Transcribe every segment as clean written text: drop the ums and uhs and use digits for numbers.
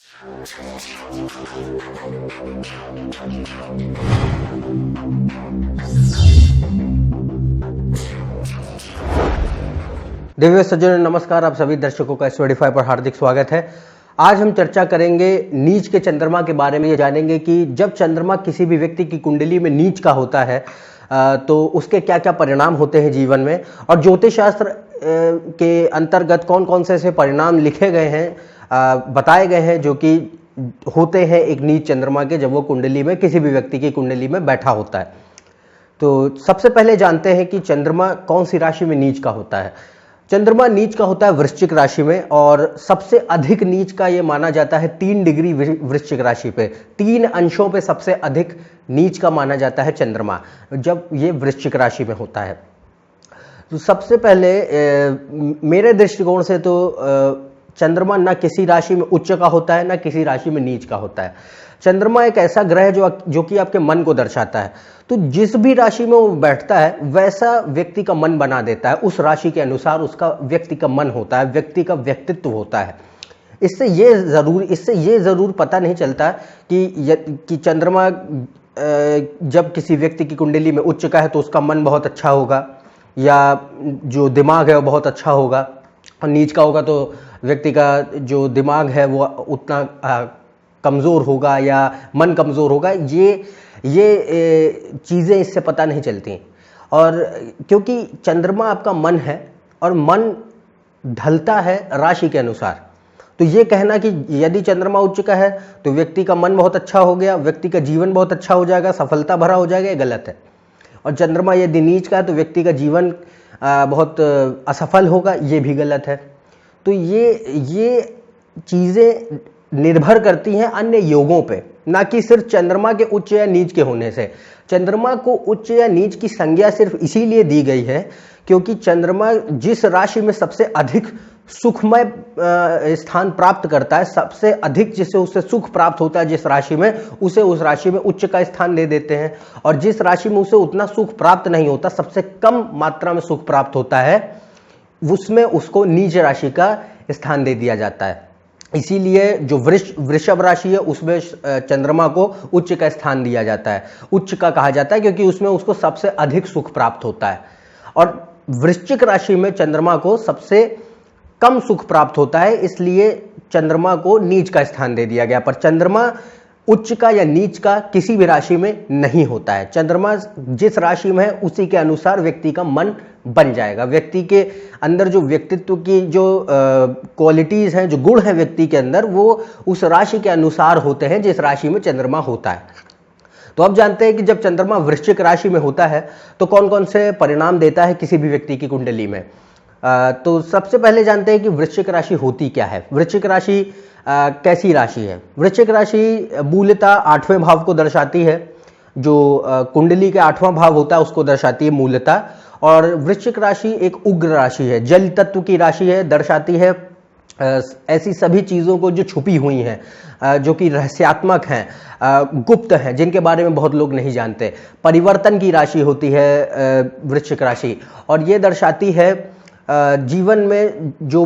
देवियों सज्जनों नमस्कार। आप सभी दर्शकों का स्टडीफाई पर हार्दिक स्वागत है। आज हम चर्चा करेंगे नीच के चंद्रमा के बारे में। ये जानेंगे कि जब चंद्रमा किसी भी व्यक्ति की कुंडली में नीच का होता है तो उसके क्या क्या परिणाम होते हैं जीवन में, और ज्योतिष शास्त्र के अंतर्गत कौन कौन से ऐसे परिणाम लिखे गए हैं, बताए गए हैं जो कि होते हैं एक नीच चंद्रमा के, जब वो कुंडली में किसी भी व्यक्ति की कुंडली में बैठा होता है। तो सबसे पहले जानते हैं कि चंद्रमा कौन सी राशि में नीच का होता है। चंद्रमा नीच का होता है वृश्चिक राशि में, और सबसे अधिक नीच का ये माना जाता है 3 डिग्री वृश्चिक राशि पे। 3 अंशों पे सबसे अधिक नीच का माना जाता है चंद्रमा जब ये वृश्चिक राशि में होता है। तो सबसे पहले मेरे दृष्टिकोण से तो चंद्रमा ना किसी राशि में उच्च का होता है, ना किसी राशि में नीच का होता है। चंद्रमा एक ऐसा ग्रह है जो कि आपके मन को दर्शाता है। तो जिस भी राशि में वो बैठता है वैसा व्यक्ति का मन बना देता है। उस राशि के अनुसार उसका व्यक्ति का मन होता है, व्यक्ति का व्यक्तित्व होता है। इससे ये जरूर पता नहीं चलता कि चंद्रमा जब किसी व्यक्ति की कुंडली में उच्च का है तो उसका मन बहुत अच्छा होगा, या जो दिमाग है वो बहुत अच्छा होगा, और नीच का होगा तो व्यक्ति का जो दिमाग है वो उतना कमज़ोर होगा या मन कमज़ोर होगा। ये चीज़ें इससे पता नहीं चलती। और क्योंकि चंद्रमा आपका मन है और मन ढलता है राशि के अनुसार, तो ये कहना कि यदि चंद्रमा उच्च का है तो व्यक्ति का मन बहुत अच्छा हो गया, व्यक्ति का जीवन बहुत अच्छा हो जाएगा, सफलता भरा हो जाएगा, ये गलत है। और चंद्रमा यदि नीच का है तो व्यक्ति का जीवन बहुत असफल होगा, ये भी गलत है। तो ये चीज़ें निर्भर करती हैं अन्य योगों पे, ना कि सिर्फ चंद्रमा के उच्च या नीच के होने से। चंद्रमा को उच्च या नीच की संज्ञा सिर्फ इसीलिए दी गई है क्योंकि चंद्रमा जिस राशि में सबसे अधिक सुखमय स्थान प्राप्त करता है, सबसे अधिक जिससे उसे सुख प्राप्त होता है जिस राशि में, उसे उस राशि में उच्च का स्थान दे देते हैं। और जिस राशि में उसे उतना सुख प्राप्त नहीं होता, सबसे कम मात्रा में सुख प्राप्त होता है, उसमें उसको नीच राशि का स्थान दे दिया जाता है। इसीलिए जो वृषभ राशि है उसमें चंद्रमा को उच्च का स्थान दिया जाता है, उच्च का कहा जाता है, क्योंकि उसमें उसको सबसे अधिक सुख प्राप्त होता है। और वृश्चिक राशि में चंद्रमा को सबसे कम सुख प्राप्त होता है, इसलिए चंद्रमा को नीच का स्थान दे दिया गया। पर चंद्रमा उच्च का या नीच का किसी भी राशि में नहीं होता है। चंद्रमा जिस राशि में है उसी के अनुसार व्यक्ति का मन बन जाएगा। व्यक्ति के अंदर जो व्यक्तित्व की जो क्वालिटीज हैं, जो गुण हैं व्यक्ति के अंदर, वो उस राशि के अनुसार होते हैं जिस राशि में चंद्रमा होता है। तो अब जानते हैं कि जब चंद्रमा वृश्चिक राशि में होता है तो कौन कौन से परिणाम देता है किसी भी व्यक्ति की कुंडली में। तो सबसे पहले जानते हैं कि वृश्चिक राशि होती क्या है। वृश्चिक राशि कैसी राशि है। वृश्चिक राशि मूलतः 8वें भाव को दर्शाती है, जो कुंडली के 8वां भाव होता है उसको दर्शाती है मूलतः। और वृश्चिक राशि एक उग्र राशि है, जल तत्व की राशि है, दर्शाती है ऐसी सभी चीज़ों को जो छुपी हुई हैं, जो कि रहस्यात्मक हैं, गुप्त हैं, जिनके बारे में बहुत लोग नहीं जानते। परिवर्तन की राशि होती है वृश्चिक राशि, और ये दर्शाती है जीवन में जो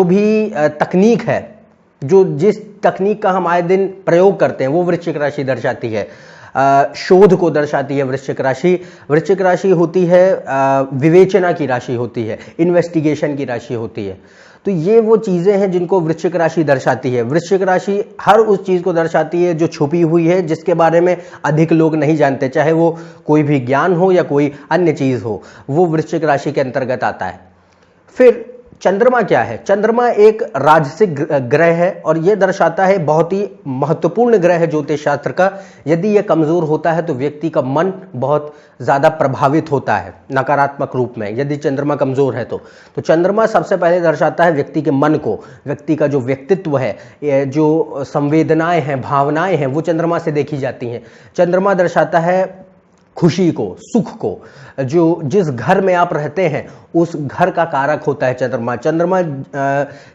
भी तकनीक है, जिस तकनीक का हम आए दिन प्रयोग करते हैं, वो वृश्चिक राशि दर्शाती है। शोध को दर्शाती है वृश्चिक राशि। वृश्चिक राशि होती है विवेचना की राशि होती है, इन्वेस्टिगेशन की राशि होती है। तो ये वो चीज़ें हैं जिनको वृश्चिक राशि दर्शाती है। वृश्चिक राशि हर उस चीज़ को दर्शाती है जो छुपी हुई है, जिसके बारे में अधिक लोग नहीं जानते, चाहे वो कोई भी ज्ञान हो या कोई अन्य चीज़ हो, वो वृश्चिक राशि के अंतर्गत आता है। फिर चंद्रमा क्या है। चंद्रमा एक राजसिक ग्रह है, और यह दर्शाता है बहुत ही महत्वपूर्ण ग्रह है ज्योतिष शास्त्र का। यदि यह कमजोर होता है तो व्यक्ति का मन बहुत ज्यादा प्रभावित होता है नकारात्मक रूप में, यदि चंद्रमा कमजोर है तो चंद्रमा सबसे पहले दर्शाता है व्यक्ति के मन को। व्यक्ति का जो व्यक्तित्व है, जो संवेदनाएं हैं, भावनाएं हैं, वो चंद्रमा से देखी जाती हैं। चंद्रमा दर्शाता है खुशी को, सुख को, जो जिस घर में आप रहते हैं उस घर का कारक होता है चंद्रमा। चंद्रमा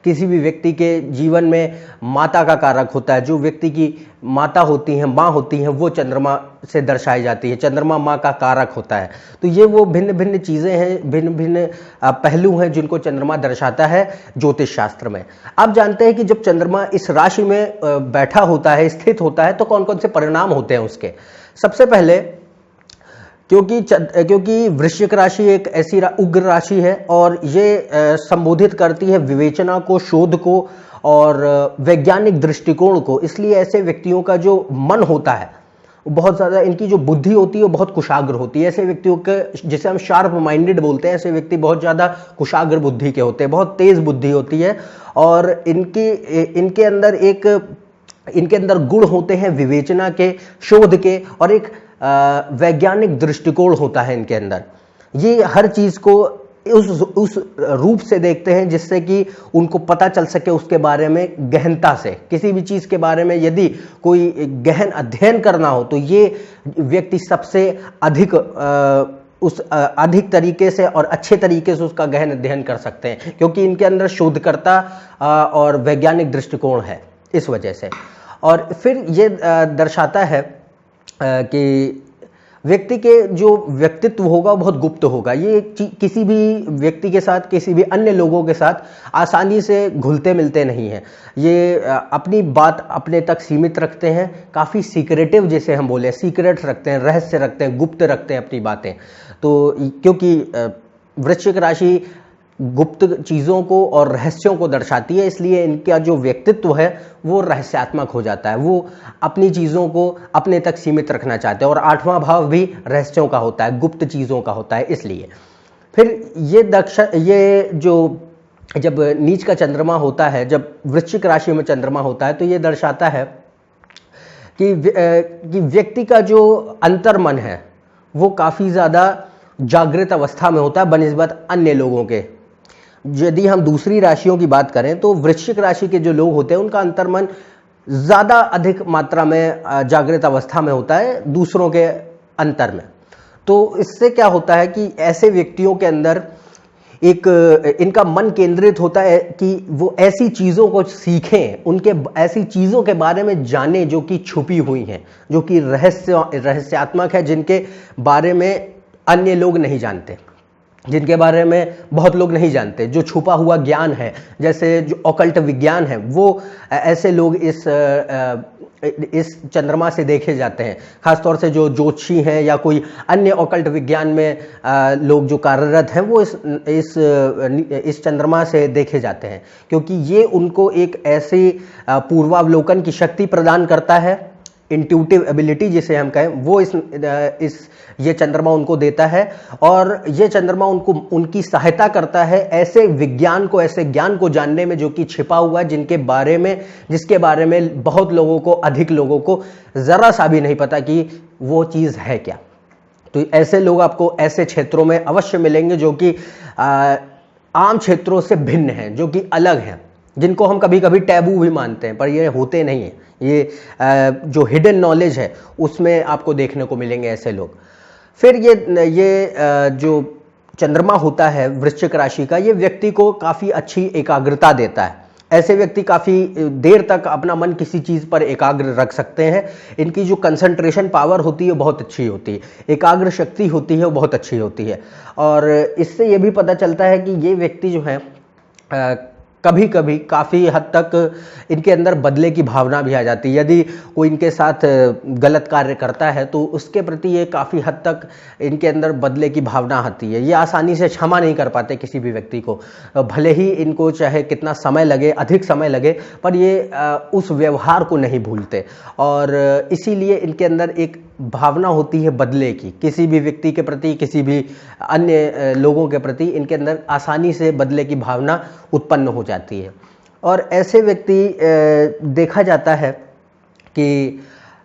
किसी भी व्यक्ति के जीवन में माता का कारक होता है। जो व्यक्ति की माता होती हैं, माँ होती हैं, वो चंद्रमा से दर्शाई जाती है। चंद्रमा माँ का कारक होता है। तो ये वो भिन्न भिन्न चीज़ें हैं, भिन्न भिन्न पहलू हैं जिनको चंद्रमा दर्शाता है ज्योतिष शास्त्र में। आप जानते हैं कि जब चंद्रमा इस राशि में बैठा होता है, स्थित होता है, तो कौन कौन से परिणाम होते हैं उसके। सबसे पहले क्योंकि वृश्चिक राशि एक ऐसी उग्र राशि है और ये संबोधित करती है विवेचना को, शोध को और वैज्ञानिक दृष्टिकोण को, इसलिए ऐसे व्यक्तियों का जो मन होता है बहुत ज़्यादा, इनकी जो बुद्धि होती है वो बहुत कुशाग्र होती है। ऐसे व्यक्तियों के, जिसे हम शार्प माइंडेड बोलते हैं, ऐसे व्यक्ति बहुत ज़्यादा कुशाग्र बुद्धि के होते हैं, बहुत तेज़ बुद्धि होती है और इनके अंदर गुण होते हैं विवेचना के, शोध के और एक वैज्ञानिक दृष्टिकोण होता है इनके अंदर। ये हर चीज को उस रूप से देखते हैं जिससे कि उनको पता चल सके उसके बारे में गहनता से। किसी भी चीज के बारे में यदि कोई गहन अध्ययन करना हो तो ये व्यक्ति सबसे अधिक अधिक तरीके से और अच्छे तरीके से उसका गहन अध्ययन कर सकते हैं, क्योंकि इनके अंदर शोधकर्ता और वैज्ञानिक दृष्टिकोण है इस वजह से। और फिर ये दर्शाता है कि व्यक्ति के जो व्यक्तित्व होगा वो बहुत गुप्त होगा। ये किसी भी व्यक्ति के साथ, किसी भी अन्य लोगों के साथ आसानी से घुलते मिलते नहीं हैं। ये अपनी बात अपने तक सीमित रखते हैं, काफ़ी सीक्रेटिव, जैसे हम बोले सीक्रेट रखते हैं, रहस्य रखते हैं, गुप्त रखते हैं अपनी बातें। तो क्योंकि वृश्चिक राशि गुप्त चीज़ों को और रहस्यों को दर्शाती है, इसलिए इनका जो व्यक्तित्व है वो रहस्यात्मक हो जाता है। वो अपनी चीज़ों को अपने तक सीमित रखना चाहते हैं और 8वां भाव भी रहस्यों का होता है, गुप्त चीज़ों का होता है। इसलिए फिर ये जो जब नीच का चंद्रमा होता है, जब वृश्चिक राशि में चंद्रमा होता है, तो ये दर्शाता है कि व्यक्ति का जो अंतर्मन है वो काफ़ी ज़्यादा जागृत अवस्था में होता है बनिस्बत अन्य लोगों के। यदि हम दूसरी राशियों की बात करें तो वृश्चिक राशि के जो लोग होते हैं उनका अंतर्मन ज़्यादा अधिक मात्रा में जागृत अवस्था में होता है दूसरों के अंतर में। तो इससे क्या होता है कि ऐसे व्यक्तियों के अंदर इनका मन केंद्रित होता है कि वो ऐसी चीज़ों को सीखें, उनके ऐसी चीज़ों के बारे में जानें जो कि छुपी हुई हैं, जो कि रहस्यात्मक है, जिनके बारे में अन्य लोग नहीं जानते, जिनके बारे में बहुत लोग नहीं जानते, जो छुपा हुआ ज्ञान है, जैसे जो ऑकल्ट विज्ञान है, वो ऐसे लोग इस चंद्रमा से देखे जाते हैं। खासतौर से जो ज्योतिषी हैं या कोई अन्य ऑकल्ट विज्ञान में लोग जो कार्यरत हैं वो इस चंद्रमा से देखे जाते हैं, क्योंकि ये उनको एक ऐसी पूर्वावलोकन की शक्ति प्रदान करता है, इंट्यूटिव एबिलिटी जिसे हम कहें, वो ये चंद्रमा उनको देता है। और ये चंद्रमा उनकी सहायता करता है ऐसे विज्ञान को, ऐसे ज्ञान को जानने में जो कि छिपा हुआ है, जिसके बारे में बहुत लोगों को, अधिक लोगों को जरा सा भी नहीं पता कि वो चीज़ है क्या। तो ऐसे लोग आपको ऐसे क्षेत्रों में अवश्य मिलेंगे जो कि आम क्षेत्रों से भिन्न हैं, जो कि अलग हैं, जिनको हम कभी कभी टैबू भी मानते हैं, पर ये होते नहीं हैं। ये जो हिडन नॉलेज है उसमें आपको देखने को मिलेंगे ऐसे लोग। फिर ये जो चंद्रमा होता है वृश्चिक राशि का, ये व्यक्ति को काफ़ी अच्छी एकाग्रता देता है। ऐसे व्यक्ति काफ़ी देर तक अपना मन किसी चीज़ पर एकाग्र रख सकते हैं। इनकी जो कंसंट्रेशन पावर होती है बहुत अच्छी होती है, एकाग्र शक्ति होती है वो बहुत अच्छी होती है। और इससे ये भी पता चलता है कि ये व्यक्ति जो है कभी कभी काफ़ी हद तक इनके अंदर बदले की भावना भी आ जाती है। यदि कोई इनके साथ गलत कार्य करता है तो उसके प्रति ये काफ़ी हद तक इनके अंदर बदले की भावना आती है। ये आसानी से क्षमा नहीं कर पाते किसी भी व्यक्ति को, भले ही इनको चाहे कितना समय लगे, अधिक समय लगे, पर ये उस व्यवहार को नहीं भूलते। और इसीलिए इनके अंदर एक भावना होती है बदले की, किसी भी व्यक्ति के प्रति, किसी भी अन्य लोगों के प्रति इनके अंदर आसानी से बदले की भावना उत्पन्न हो जाती है। और ऐसे व्यक्ति देखा जाता है कि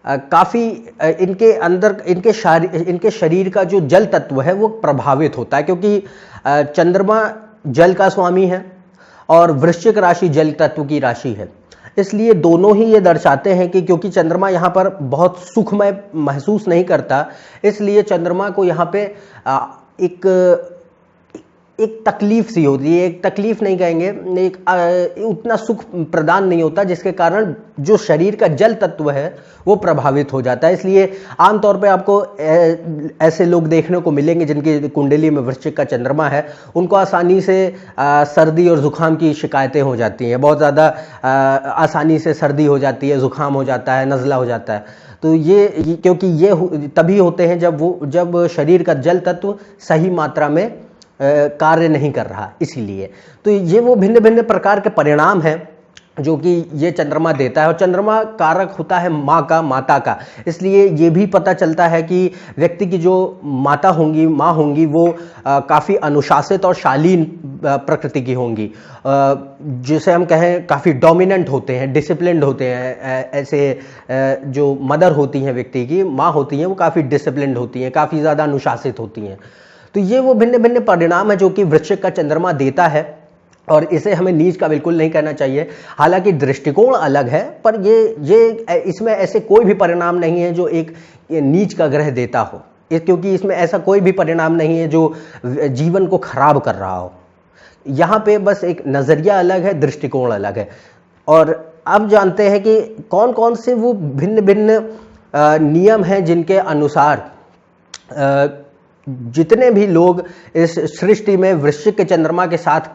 काफ़ी इनके अंदर इनके शरीर का जो जल तत्व है वो प्रभावित होता है, क्योंकि चंद्रमा जल का स्वामी है और वृश्चिक राशि जल तत्व की राशि है। इसलिए दोनों ही ये दर्शाते हैं कि क्योंकि चंद्रमा यहाँ पर बहुत सुखमय महसूस नहीं करता, इसलिए चंद्रमा को यहाँ पे एक तकलीफ सी होती है, एक तकलीफ नहीं कहेंगे, उतना सुख प्रदान नहीं होता, जिसके कारण जो शरीर का जल तत्व है वो प्रभावित हो जाता है। इसलिए आमतौर पे आपको ऐसे लोग देखने को मिलेंगे जिनकी कुंडली में वृश्चिक का चंद्रमा है, उनको आसानी से सर्दी और जुकाम की शिकायतें हो जाती हैं, बहुत ज़्यादा आसानी से सर्दी हो जाती है, जुकाम हो जाता है, नज़ला हो जाता है। तो ये क्योंकि ये तभी होते हैं जब शरीर का जल तत्व सही मात्रा में कार्य नहीं कर रहा, इसीलिए। तो ये वो भिन्न भिन्न प्रकार के परिणाम हैं जो कि ये चंद्रमा देता है। और चंद्रमा कारक होता है माता का, इसलिए ये भी पता चलता है कि व्यक्ति की जो माता होंगी, माँ होंगी, वो काफ़ी अनुशासित और शालीन प्रकृति की होंगी, जिसे हम कहें काफ़ी डोमिनेंट होते हैं, डिसिप्लिन्ड होते हैं। ऐसे जो मदर होती हैं, व्यक्ति की माँ होती हैं, वो काफ़ी डिसिप्लिन्ड होती हैं, काफ़ी ज़्यादा अनुशासित होती हैं। तो ये वो भिन्न भिन्न परिणाम है जो कि वृश्चिक का चंद्रमा देता है, और इसे हमें नीच का बिल्कुल नहीं कहना चाहिए। हालांकि दृष्टिकोण अलग है, पर ये इसमें ऐसे कोई भी परिणाम नहीं है जो एक नीच का ग्रह देता हो, क्योंकि इसमें ऐसा कोई भी परिणाम नहीं है जो जीवन को खराब कर रहा हो। यहाँ पे बस एक नज़रिया अलग है, दृष्टिकोण अलग है। और अब जानते हैं कि कौन कौन से वो भिन्न भिन्न नियम हैं जिनके अनुसार जितने भी लोग इस सृष्टि में वृश्चिक के चंद्रमा के साथ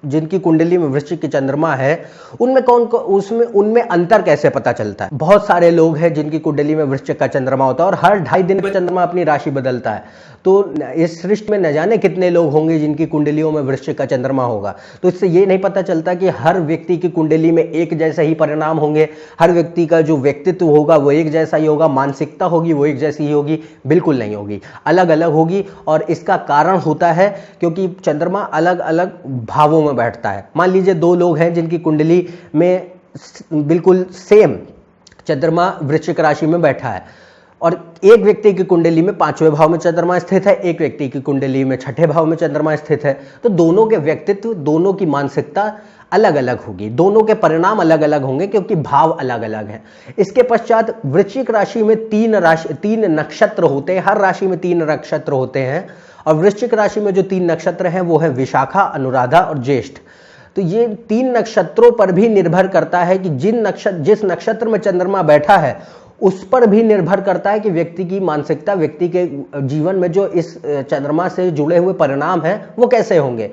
जिनकी कुंडली में वृश्चिक के चंद्रमा है, उनमें अंतर कैसे पता चलता है। बहुत सारे लोग हैं जिनकी कुंडली में वृश्चिक का चंद्रमा होता है और हर 2.5 दिन पर चंद्रमा अपनी राशि बदलता है। तो इस सृष्टि में न जाने कितने लोग होंगे जिनकी कुंडलियों में वृश्चिक का चंद्रमा होगा। तो इससे ये नहीं पता चलता कि हर व्यक्ति की कुंडली में एक जैसे ही परिणाम होंगे, हर व्यक्ति का जो व्यक्तित्व होगा वो एक जैसा ही होगा, मानसिकता होगी वो एक जैसी ही होगी, बिल्कुल नहीं होगी, अलग अलग होगी। और इसका कारण होता है क्योंकि चंद्रमा अलग अलग भावों में बैठता है। मान लीजिए 2 लोग हैं जिनकी कुंडली में बिल्कुल सेम चंद्रमा वृश्चिक राशि में बैठा है, और एक व्यक्ति की कुंडली में 5वें भाव में चंद्रमा स्थित है, एक व्यक्ति की कुंडली में 6ठे भाव में चंद्रमा स्थित है। तो दोनों के व्यक्तित्व, दोनों की मानसिकता अलग अलग होगी, दोनों के परिणाम अलग अलग होंगे क्योंकि भाव अलग अलग हैं। इसके पश्चात वृश्चिक राशि में 3 नक्षत्र होते हैं, हर राशि में 3 नक्षत्र होते हैं, और वृश्चिक राशि में जो 3 नक्षत्र हैं वो है विशाखा, अनुराधा और ज्येष्ठ। तो ये 3 नक्षत्रों पर भी निर्भर करता है कि जिस नक्षत्र में चंद्रमा बैठा है उस पर भी निर्भर करता है कि व्यक्ति की मानसिकता, व्यक्ति के जीवन में जो इस चंद्रमा से जुड़े हुए परिणाम हैं वो कैसे होंगे।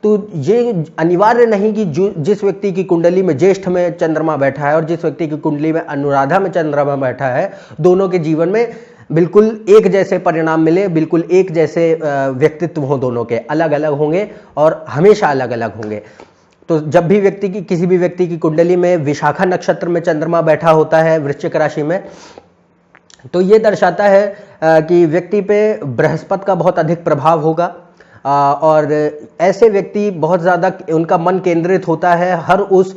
तो ये अनिवार्य नहीं कि जिस व्यक्ति की कुंडली में ज्येष्ठ में चंद्रमा बैठा है और जिस व्यक्ति की कुंडली में अनुराधा में चंद्रमा बैठा है, दोनों के जीवन में बिल्कुल एक जैसे परिणाम मिले, बिल्कुल एक जैसे व्यक्तित्व हो, दोनों के अलग अलग होंगे और हमेशा अलग अलग होंगे। तो जब भी किसी भी व्यक्ति की कुंडली में विशाखा नक्षत्र में चंद्रमा बैठा होता है वृश्चिक राशि में, तो ये दर्शाता है कि व्यक्ति पे बृहस्पति का बहुत अधिक प्रभाव होगा, और ऐसे व्यक्ति बहुत ज़्यादा उनका मन केंद्रित होता है हर उस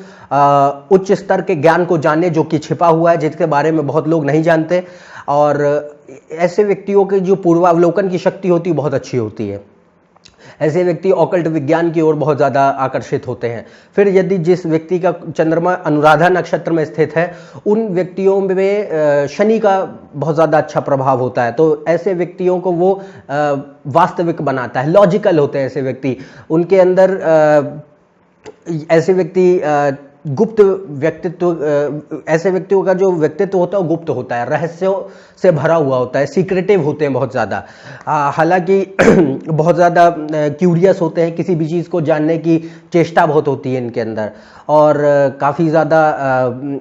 उच्च स्तर के ज्ञान को जानने जो कि छिपा हुआ है, जिसके बारे में बहुत लोग नहीं जानते। और ऐसे व्यक्तियों की जो पूर्वावलोकन की शक्ति होती है बहुत अच्छी होती है। ऐसे व्यक्ति ऑकल्ट विज्ञान की ओर बहुत ज़्यादा आकर्षित होते हैं। फिर यदि जिस व्यक्ति का चंद्रमा अनुराधा नक्षत्र में स्थित है, उन व्यक्तियों में शनि का बहुत ज़्यादा अच्छा प्रभाव होता है। तो ऐसे व्यक्तियों को वो वास्तविक बनाता है, लॉजिकल होते हैं ऐसे व्यक्ति। उनके अंदर ऐसे व्यक्ति गुप्त व्यक्तित्व, ऐसे व्यक्तियों का जो व्यक्तित्व होता है वो गुप्त होता है, रहस्यों से भरा हुआ होता है, सीक्रेटिव होते हैं बहुत ज़्यादा। हालांकि बहुत ज़्यादा क्यूरियस होते हैं, किसी भी चीज़ को जानने की चेष्टा बहुत होती है इनके अंदर, और काफ़ी ज़्यादा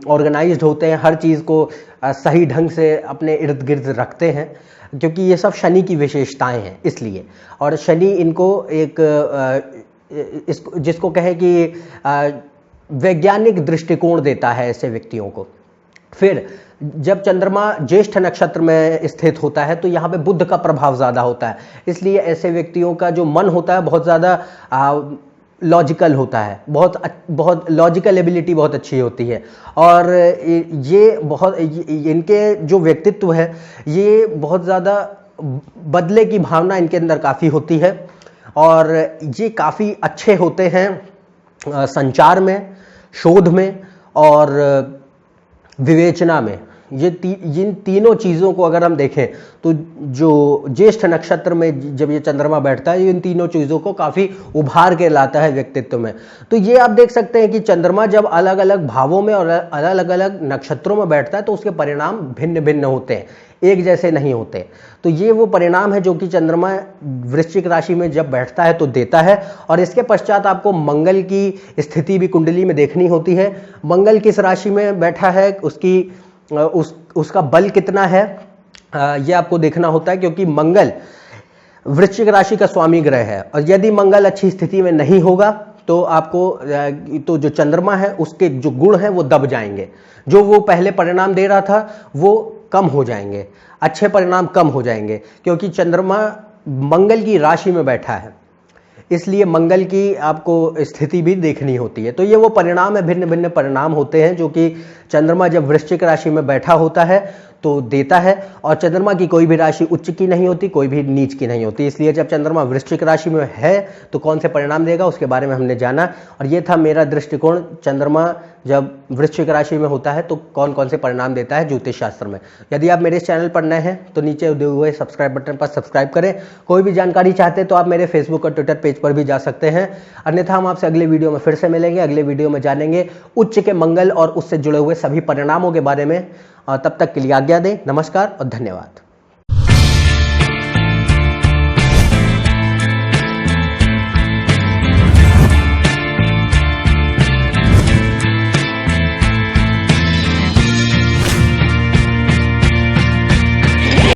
ऑर्गेनाइज्ड होते हैं, हर चीज़ को सही ढंग से अपने इर्द गिर्द रखते हैं, क्योंकि ये सब शनि की विशेषताएँ हैं इसलिए। और शनि इनको जिसको कहें कि वैज्ञानिक दृष्टिकोण देता है ऐसे व्यक्तियों को। फिर जब चंद्रमा ज्येष्ठ नक्षत्र में स्थित होता है तो यहाँ पे बुध का प्रभाव ज़्यादा होता है, इसलिए ऐसे व्यक्तियों का जो मन होता है बहुत ज़्यादा लॉजिकल होता है, बहुत लॉजिकल एबिलिटी बहुत अच्छी होती है। और इनके जो व्यक्तित्व है ये बहुत ज़्यादा बदले की भावना इनके अंदर काफ़ी होती है, और ये काफ़ी अच्छे होते हैं संचार में, शोध में और विवेचना में, जिन तीनों चीज़ों को अगर हम देखें तो जो ज्येष्ठ नक्षत्र में जब ये चंद्रमा बैठता है, इन तीनों चीज़ों को काफ़ी उभार के लाता है व्यक्तित्व में। तो ये आप देख सकते हैं कि चंद्रमा जब अलग अलग भावों में और अलग अलग नक्षत्रों में बैठता है तो उसके परिणाम भिन्न भिन्न होते हैं, एक जैसे नहीं होते। तो ये वो परिणाम है जो कि चंद्रमा वृश्चिक राशि में जब बैठता है तो देता है। और इसके पश्चात आपको मंगल की स्थिति भी कुंडली में देखनी होती है। मंगल किस राशि में बैठा है, उसका बल कितना है, ये आपको देखना होता है, क्योंकि मंगल वृश्चिक राशि का स्वामी ग्रह है। और यदि मंगल अच्छी स्थिति में नहीं होगा तो आपको तो जो चंद्रमा है उसके जो गुण हैं वो दब जाएंगे, जो वो पहले परिणाम दे रहा था वो कम हो जाएंगे, अच्छे परिणाम कम हो जाएंगे, क्योंकि चंद्रमा मंगल की राशि में बैठा है, इसलिए मंगल की आपको स्थिति भी देखनी होती है। तो ये वो परिणाम है, भिन्न भिन्न परिणाम होते हैं जो कि चंद्रमा जब वृश्चिक राशि में बैठा होता है तो देता है। और चंद्रमा की कोई भी राशि उच्च की नहीं होती, कोई भी नीच की नहीं होती, इसलिए जब चंद्रमा वृश्चिक राशि में है तो कौन से परिणाम देगा उसके बारे में हमने जाना। और ये था मेरा दृष्टिकोण, चंद्रमा जब वृश्चिक राशि में होता है तो कौन कौन से परिणाम देता है ज्योतिष शास्त्र में। यदि आप मेरे इस चैनल पर नए हैं तो नीचे दिए हुए सब्सक्राइब बटन पर सब्सक्राइब करें। कोई भी जानकारी चाहते हैं तो आप मेरे फेसबुक और ट्विटर पेज पर भी जा सकते हैं। अन्यथा हम आपसे अगले वीडियो में फिर से मिलेंगे। अगले वीडियो में जानेंगे उच्च के मंगल और उससे जुड़े हुए सभी परिणामों के बारे में। तब तक के लिए आज्ञा दें। नमस्कार और धन्यवाद।